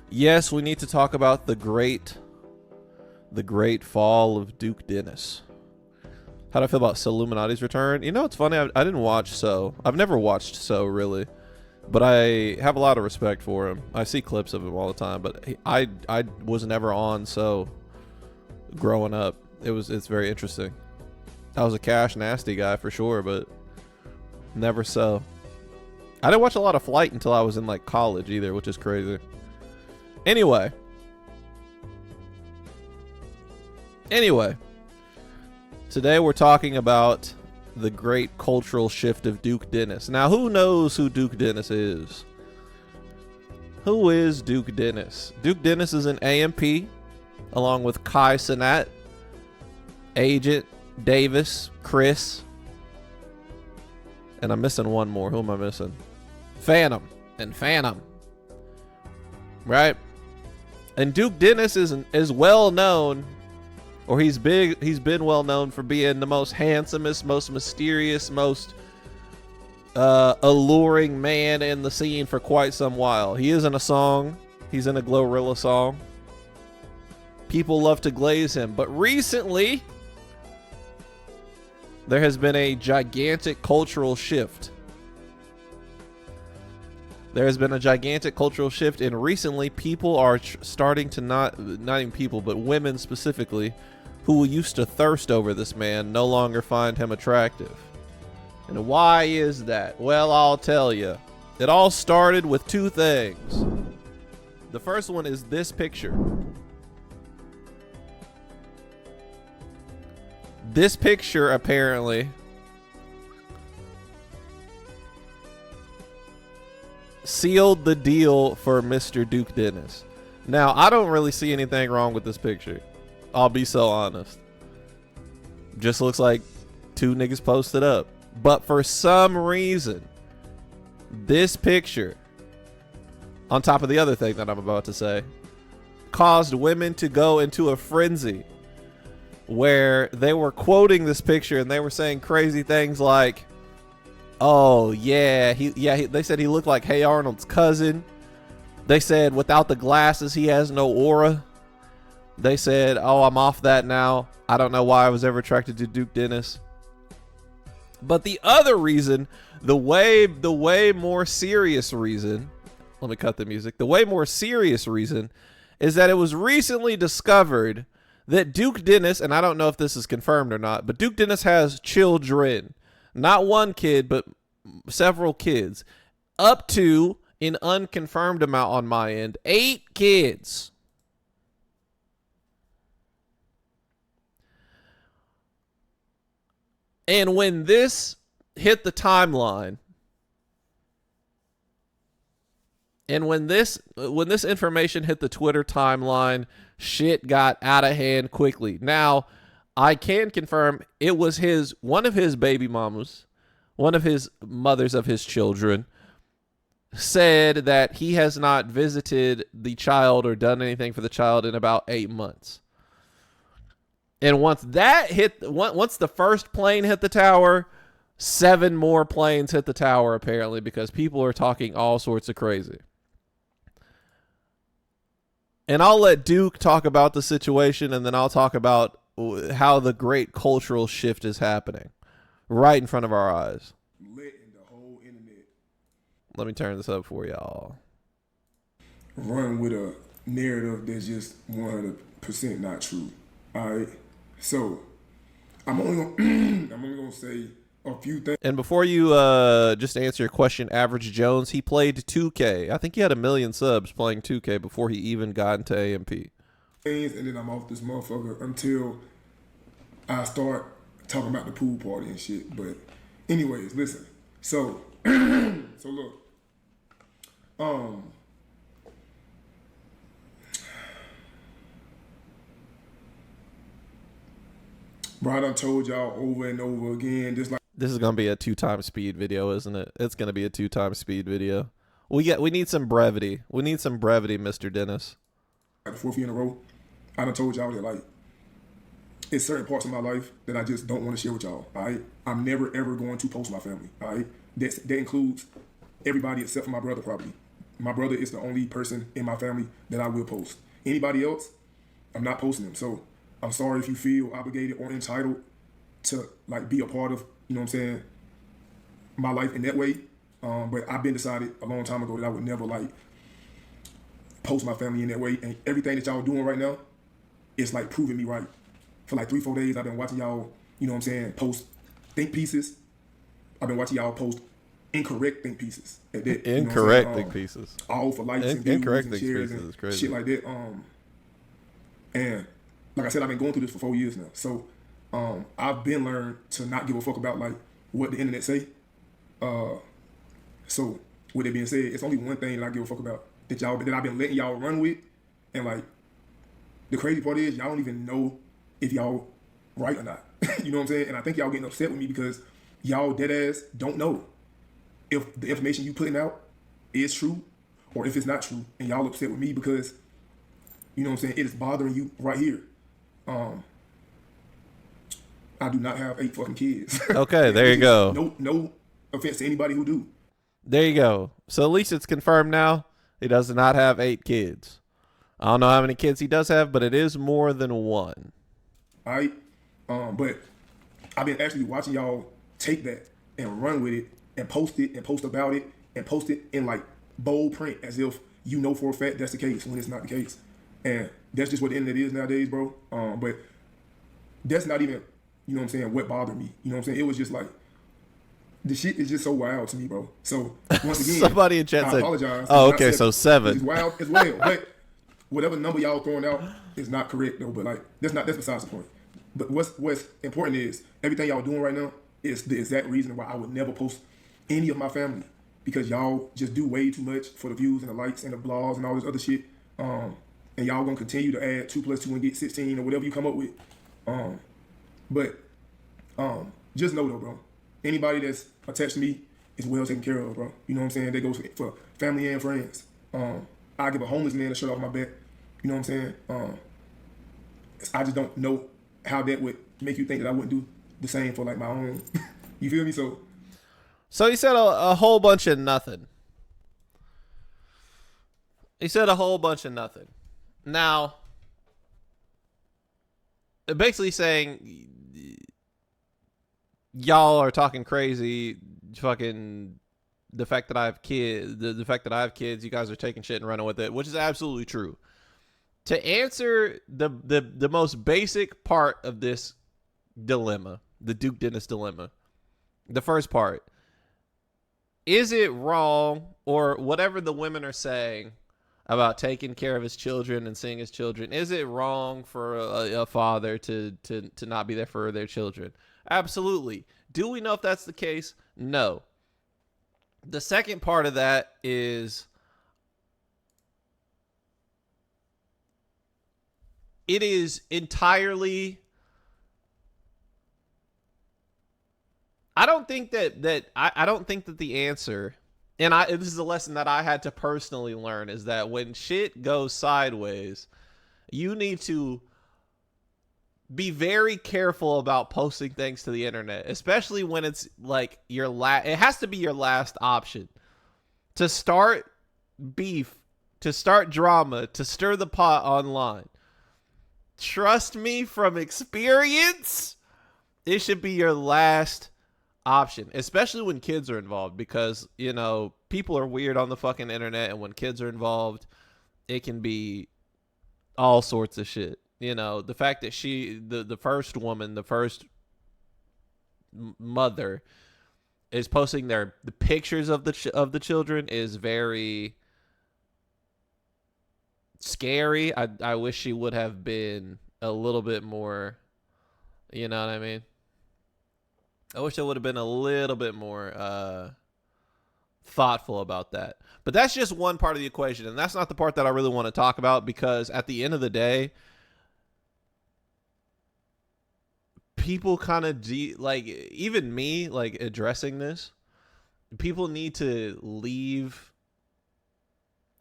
Yes, we need to talk about the great fall of Duke Dennis. How do I feel about So Illuminati's return? You know, it's funny. I didn't watch So. I've never watched So really, but I have a lot of respect for him. I see clips of him all the time, but I was never on So growing up. It's very interesting. I was a Cash Nasty guy for sure, but never So. I didn't watch a lot of Flight until I was in like college either, which is crazy. Anyway, today we're talking about the great cultural shift of Duke Dennis. Now, who knows who Duke Dennis is? Who is Duke Dennis? Duke Dennis is an AMP, along with Kai Cenat, Agent, Davis, Chris, and I'm missing one more. Who am I missing? Phantom. Right? And Duke Dennis is well known, or he's been well known for being the most handsomest, most mysterious, most alluring man in the scene for quite some while. He is in a song. He's in a Glorilla song. People love to glaze him. But recently, there has been a gigantic cultural shift. There has been a gigantic cultural shift, and recently people are starting to not even people, but women specifically, who used to thirst over this man, no longer find him attractive. And why is that? Well, I'll tell you. It all started with two things. The first one is this picture. This picture apparently sealed the deal for Mr. Duke Dennis. Now, I don't really see anything wrong with this picture. I'll be so honest. Just looks like two niggas posted up. But for some reason, this picture, on top of the other thing that I'm about to say, caused women to go into a frenzy where they were quoting this picture and they were saying crazy things like, oh yeah, they said he looked like Hey Arnold's cousin. They said without the glasses he has no aura. They said, oh, I'm off that now. I don't know why I was ever attracted to Duke Dennis. But the other reason, the way more serious reason, let me cut the music. The way more serious reason is that it was recently discovered that Duke Dennis, and I don't know if this is confirmed or not, but Duke Dennis has children. Not one kid, but several kids. Up to an unconfirmed amount on my end, 8 kids. And when this hit the timeline, and when this information hit the Twitter timeline, shit got out of hand quickly. Now, I can confirm it was one of his baby mamas, one of his mothers of his children, said that he has not visited the child or done anything for the child in about 8 months. And once the first plane hit the tower, 7 more planes hit the tower apparently, because people are talking all sorts of crazy. And I'll let Duke talk about the situation, and then I'll talk about how the great cultural shift is happening right in front of our eyes. Lit in the whole internet. Let me turn this up for y'all. Run with a narrative that's just 100% not true. All right. So I'm only gonna say a few things. And before you just answer your question, Average Jones, he played 2K. I think he had 1 million subs playing 2K before he even got into AMP. And then I'm off this motherfucker until I start talking about the pool party and shit. But anyways, listen. So look. Bro, I done told y'all over and over again, just like This is gonna be a 2x speed video, isn't it? It's gonna be a 2x speed video. We need some brevity. We need some brevity, Mr. Dennis. the 4th year in a row, I done told y'all that like it's certain parts of my life that I just don't want to share with y'all. All right, I'm never ever going to post my family. All right, that includes everybody except for my brother, probably. My brother is the only person in my family that I will post. Anybody else, I'm not posting them. So I'm sorry if you feel obligated or entitled to like be a part of, you know what I'm saying, my life in that way. But I've been decided a long time ago that I would never like post my family in that way. And everything that y'all doing right now, it's like proving me right. For like 3-4 days, I've been watching y'all, you know what I'm saying, post think pieces. I've been watching y'all post incorrect think pieces. At that, Incorrect think pieces. All for likes and views incorrect and think shares pieces and is crazy. shit like that. And like I said, I've been going through this for 4 years now. So I've been learned to not give a fuck about like what the internet say. So with that being said, it's only one thing that I give a fuck about that I've been letting y'all run with. And like the crazy part is y'all don't even know if y'all right or not. You know what I'm saying? And I think y'all getting upset with me because y'all dead ass don't know if the information you putting out is true or if it's not true. And y'all upset with me because, you know what I'm saying, it is bothering you right here. I do not have 8 fucking kids. Okay, there you go. No offense to anybody who do. There you go. So at least it's confirmed now. He does not have 8 kids. I don't know how many kids he does have, but it is more than 1. All right? But I've been actually watching y'all take that and run with it and post about it and post it in like bold print as if you know for a fact that's the case when it's not the case. And that's just what the internet is nowadays, bro. But that's not even, you know what I'm saying, what bothered me. You know what I'm saying? It was just like, the shit is just so wild to me, bro. So once again, somebody in chat I said, apologize. "Oh, okay, so 7." It's wild as well. But whatever number y'all throwing out is not correct though. But like that's besides the point. But what's important is everything y'all doing right now is the exact reason why I would never post any of my family, because y'all just do way too much for the views and the likes and the blogs and all this other shit. And y'all gonna continue to add 2 + 2 and get 16 or whatever you come up with. But just know though, bro. Anybody that's attached to me is well taken care of, bro. You know what I'm saying? That goes for family and friends. I give a homeless man a shirt off my back. You know what I'm saying? I just don't know how that would make you think that I wouldn't do the same for like my own. You feel me? So he said a whole bunch of nothing. He said a whole bunch of nothing. Now, basically saying y'all are talking crazy, fucking the fact that I have kids, the fact that I have kids, you guys are taking shit and running with it, which is absolutely true. To answer the most basic part of this dilemma, the Duke Dennis dilemma, the first part, is it wrong, or whatever the women are saying about taking care of his children and seeing his children, is it wrong for a father to not be there for their children? Absolutely. Do we know if that's the case? No. The second part of that is it is entirely, I don't think that the answer, and this is a lesson that I had to personally learn, is that when shit goes sideways, you need to be very careful about posting things to the internet, especially when it's like it has to be your last option. To start beef, to start drama, to stir the pot online. Trust me from experience, it should be your last option, especially when kids are involved, because, you know, people are weird on the fucking internet, and when kids are involved, it can be all sorts of shit. You know, the fact that the first woman, the first mother, is posting the pictures of the children is very scary. I wish she would have been a little bit more, you know what I mean? I wish I would have been a little bit more thoughtful about that. But that's just one part of the equation, and that's not the part that I really want to talk about, because at the end of the day, people kind of like, even me, like, addressing this, people need to leave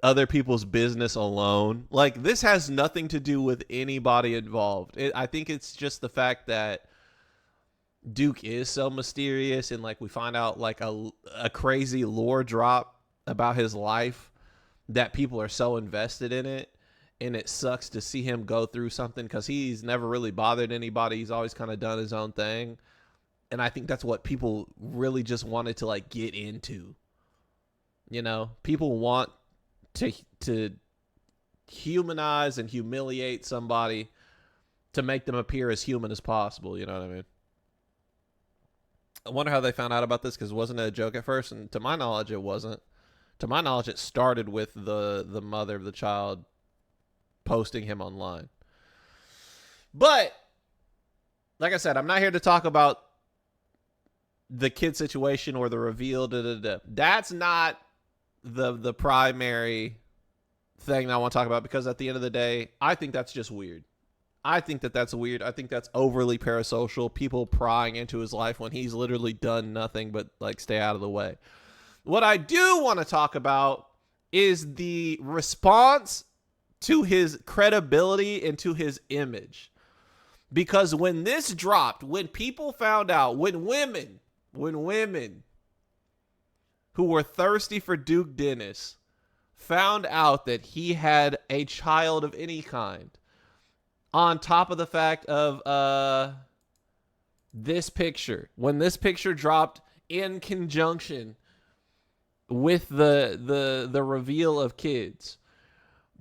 other people's business alone. Like, this has nothing to do with anybody involved. I think it's just the fact that Duke is so mysterious, and like we find out like a crazy lore drop about his life that people are so invested in it. And it sucks to see him go through something because he's never really bothered anybody. He's always kind of done his own thing. And I think that's what people really just wanted to like get into. You know, people want to humanize and humiliate somebody to make them appear as human as possible. You know what I mean? I wonder how they found out about this, because wasn't it a joke at first? And to my knowledge, it wasn't. To my knowledge, it started with the mother of the child posting him online. But like I said, I'm not here to talk about the kid situation or the reveal. That's not the primary thing that I want to talk about, because at the end of the day, I think that's just weird. I think that's weird. I think that's overly parasocial. People prying into his life when he's literally done nothing but like stay out of the way. What I do want to talk about is the response to his credibility and to his image. Because when this dropped, when people found out, when women who were thirsty for Duke Dennis found out that he had a child of any kind, on top of the fact of this picture, when this picture dropped in conjunction with the reveal of kids,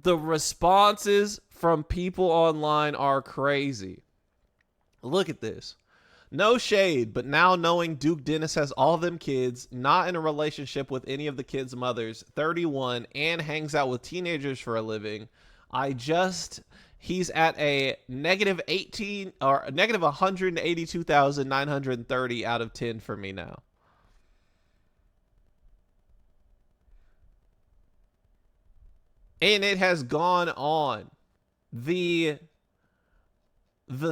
the responses from people online are crazy. Look at this. No shade, but now knowing Duke Dennis has all them kids, not in a relationship with any of the kids' mothers, 31, and hangs out with teenagers for a living, he's at a negative 18 or negative 182,930 out of 10 for me now. And it has gone on. The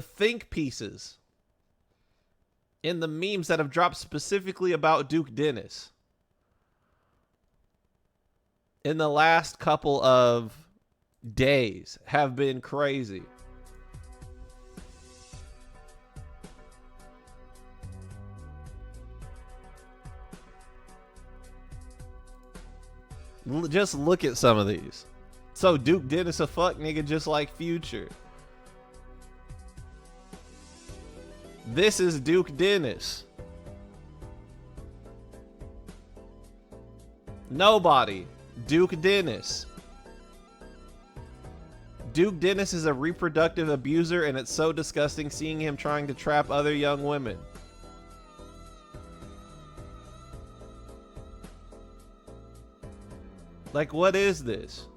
think pieces in the memes that have dropped specifically about Duke Dennis in the last couple of days have been crazy. Just look at some of these. So Duke Dennis a fuck nigga just like Future. This is Duke Dennis. Nobody. Duke Dennis. Duke Dennis is a reproductive abuser, and it's so disgusting seeing him trying to trap other young women. Like, what is this?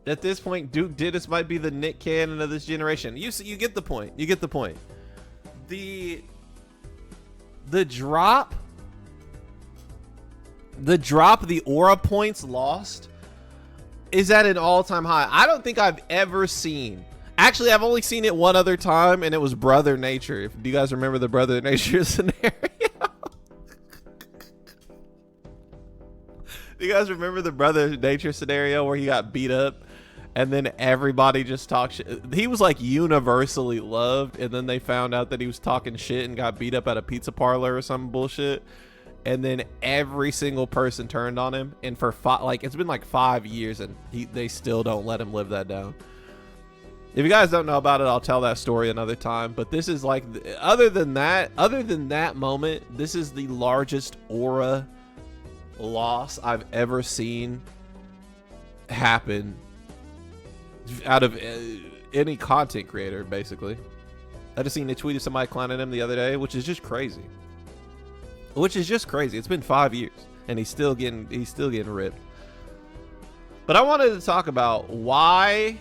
At this point, Duke Dennis might be the Nick Cannon of this generation. You get the point. You get the point. The drop, the aura points lost is at an all-time high. I don't think I've ever seen. Actually, I've only seen it one other time, and it was Brother Nature. Do you guys remember the Brother Nature scenario? Do you guys remember the Brother Nature scenario where he got beat up and then everybody just talked shit? He was like universally loved, and then they found out that he was talking shit and got beat up at a pizza parlor or some bullshit. And then every single person turned on him, and for it's been like 5 years, and they still don't let him live that down. If you guys don't know about it, I'll tell that story another time. But this is like, other than that moment, this is the largest aura loss I've ever seen happen out of any content creator, basically. I just seen a tweet of somebody clowning him the other day, which is just crazy. It's been 5 years, and he's still getting ripped. But I wanted to talk about why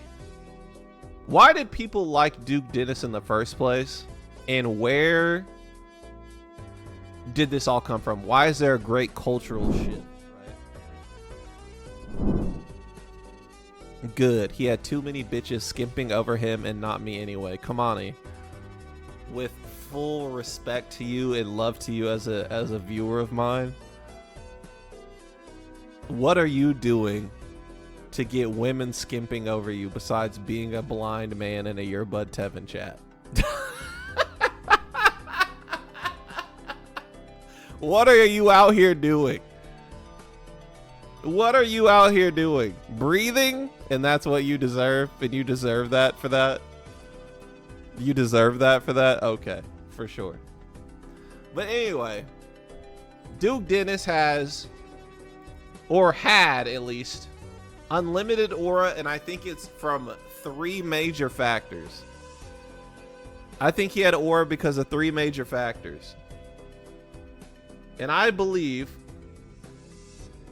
did people like Duke Dennis in the first place, and where did this all come from? Why is there a great cultural shift? Right? Good. He had too many bitches skimping over him and not me anyway. Come on, with full respect to you and love to you as a viewer of mine, what are you doing to get women skimping over you besides being a blind man in a earbud Tevin chat? What are you out here doing? What are you out here doing? Breathing? And that's what you deserve? And you deserve that for that? You deserve that for that? Okay, for sure. But anyway, Duke Dennis has, or had at least, unlimited aura, and I think it's from 3 major factors. I think he had aura because of 3 major factors. And I believe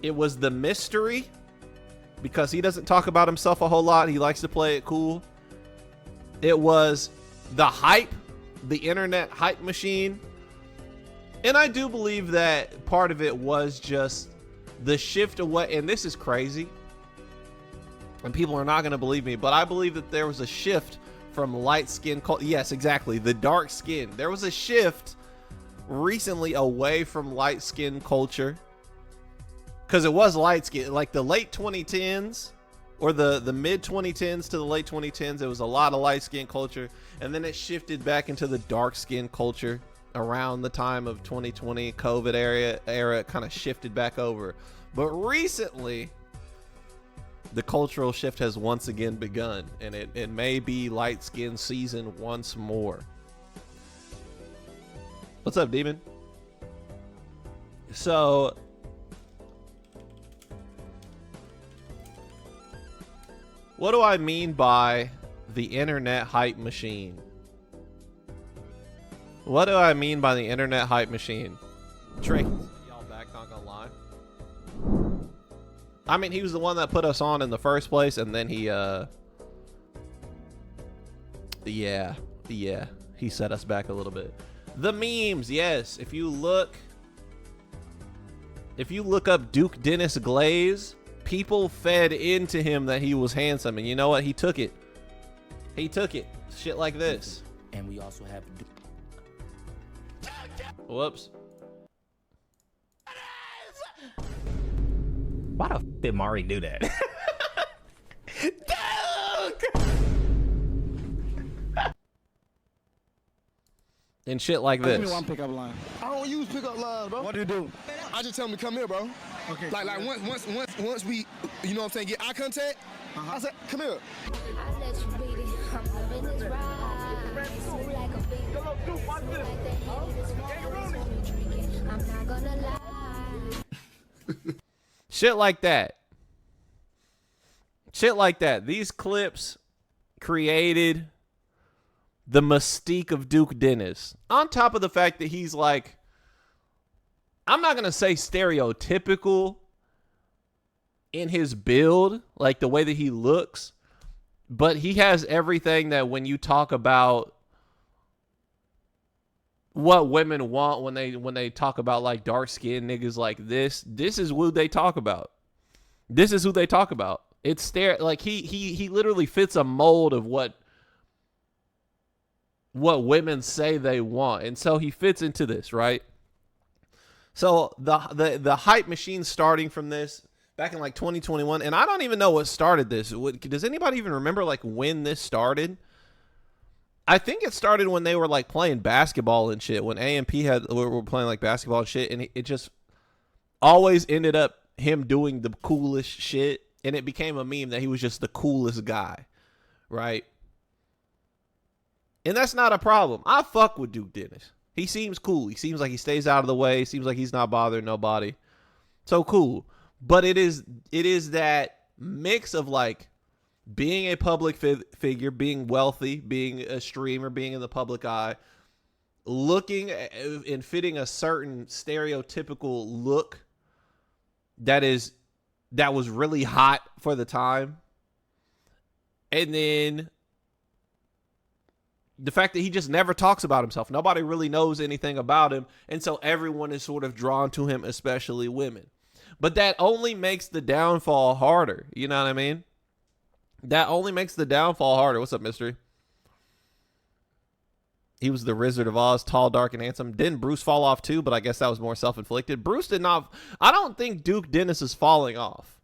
it was the mystery, because he doesn't talk about himself a whole lot. He likes to play it cool. It was the hype, the internet hype machine. And I do believe that part of it was just the shift away. And this is crazy, and people are not going to believe me, but I believe that there was a shift from light skin. Yes, exactly. The dark skin. There was a shift recently away from light skin culture. Because it was light skin, like the late 2010s or the mid 2010s to the late 2010s, it was a lot of light skin culture. And then it shifted back into the dark skin culture around the time of 2020 COVID era kind of shifted back over. But recently, the cultural shift has once again begun, and it may be light skin season once more. What's up, Demon? So, what do I mean by the internet hype machine? What do I mean by the internet hype machine? Trick, y'all back, not gonna lie. I mean, he was the one that put us on in the first place, and then he, yeah, he set us back a little bit. The memes, yes. If you look up Duke Dennis Glaze, people fed into him that he was handsome, and you know what? He took it. He took it. Shit like this. And we also have. Whoops. Why the f did Mari do that? And shit like this. Give me one pickup line. I don't use pickup lines, bro. What do you do? I just tell them to come here, bro. Okay. Like once we, you know what I'm saying, get eye contact. I said, come here. I let you beat it. I'm living this ride. Smooth like a baby. Like the hand is small. Drinking. I'm not gonna lie. Shit like that. Shit like that. These clips created the mystique of Duke Dennis. On top of the fact that he's like, I'm not going to say stereotypical in his build, like the way that he looks, but he has everything that when you talk about what women want when they talk about like dark skinned niggas like this is who they talk about. This is who they talk about. It's like he literally fits a mold of what women say they want. And so he fits into this, right? So the hype machine starting from this back in like 2021, and I don't even know what started this. Does anybody even remember like when this started? I think it started when they were like playing basketball and shit. When AMP were playing like basketball and shit, and it just always ended up him doing the coolest shit, and it became a meme that he was just the coolest guy, right? And that's not a problem. I fuck with Duke Dennis. He seems cool. He seems like he stays out of the way. Seems like he's not bothering nobody. So cool. But it is that mix of like being a public figure, being wealthy, being a streamer, being in the public eye, looking and fitting a certain stereotypical look that was really hot for the time. And then the fact that he just never talks about himself. Nobody really knows anything about him. And so everyone is sort of drawn to him, especially women. But that only makes the downfall harder. You know what I mean? That only makes the downfall harder. What's up, Mystery? He was the Wizard of Oz, tall, dark, and handsome. Didn't Bruce fall off too? But I guess that was more self-inflicted. Bruce did not. I don't think Duke Dennis is falling off.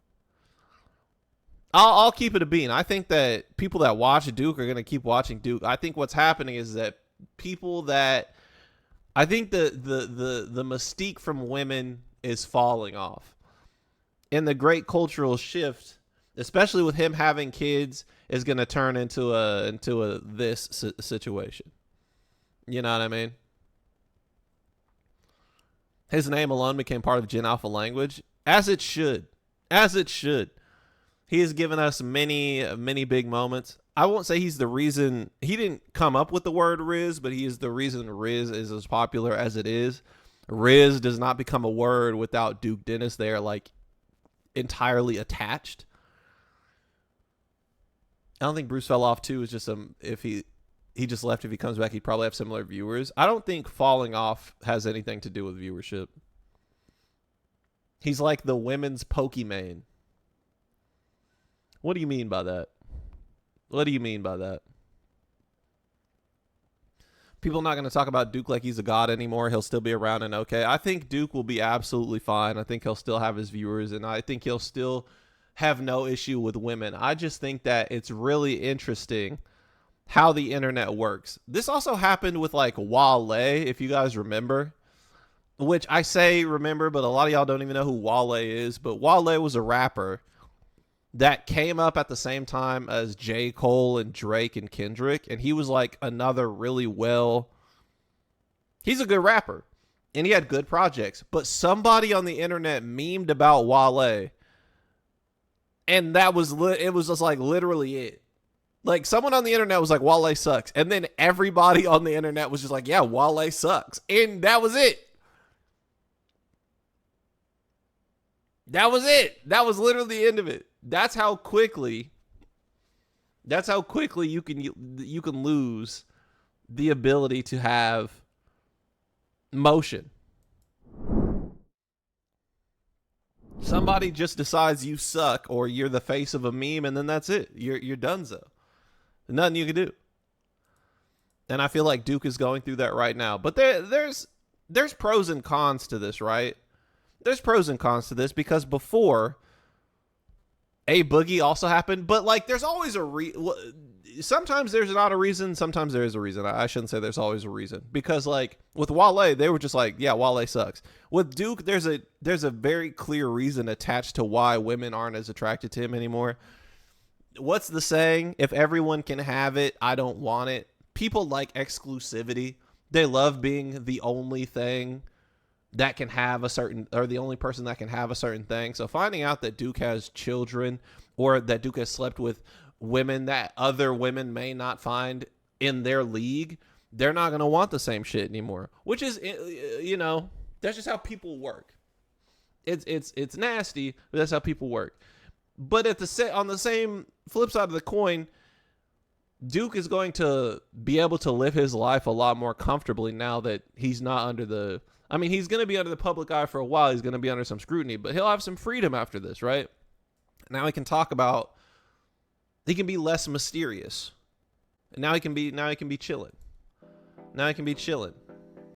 I'll keep it a bean. I think that people that watch Duke are going to keep watching Duke. I think what's happening is that people that I think the mystique from women is falling off. And the great cultural shift, especially with him having kids, is going to turn into this situation. You know what I mean? His name alone became part of Gen Alpha language, as it should. As it should. He has given us many, many big moments. I won't say he's the reason. He didn't come up with the word Riz, but he is the reason Riz is as popular as it is. Riz does not become a word without Duke Dennis. They are like entirely attached. I don't think Bruce fell off too. Is just if he just left. If he comes back, he'd probably have similar viewers. I don't think falling off has anything to do with viewership. He's like the women's Pokemon. What do you mean by that? What do you mean by that? People are not going to talk about Duke like he's a god anymore. He'll still be around and okay. I think Duke will be absolutely fine. I think he'll still have his viewers, and I think he'll still have no issue with women. I just think that it's really interesting how the internet works. This also happened with like Wale, if you guys remember, which I say remember, but a lot of y'all don't even know who Wale is. But Wale was a rapper that came up at the same time as J. Cole and Drake and Kendrick. And he was like another really he's a good rapper and he had good projects, but somebody on the internet memed about Wale. And that was, it was just like literally it. Like someone on the internet was like, Wale sucks. And then everybody on the internet was just like, yeah, Wale sucks. And that was it. That was it. That was literally the end of it. That's how quickly you can lose the ability to have motion. Somebody just decides you suck or you're the face of a meme, and then that's it. You're donezo. Nothing you can do. And I feel like Duke is going through that right now. But there's pros and cons to this, right? There's pros and cons to this because before A Boogie also happened, but like there's always sometimes there's not a reason, sometimes there is a reason. I shouldn't say there's always a reason because like with Wale, they were just like, yeah, Wale sucks. With Duke, there's a very clear reason attached to why women aren't as attracted to him anymore. What's the saying? If everyone can have it, I don't want it. People like exclusivity. They love being the only thing that can have a certain, or the only person that can have a certain thing. So finding out that Duke has children or that Duke has slept with women that other women may not find in their league, they're not going to want the same shit anymore, which is, you know, that's just how people work. It's nasty, but that's how people work. But on the same flip side of the coin, Duke is going to be able to live his life a lot more comfortably now that he's not under the, I mean, he's going to be under the public eye for a while. He's going to be under some scrutiny, but he'll have some freedom after this, right? Now he can talk about, he can be less mysterious. And now he can be chilling. Now he can be chilling.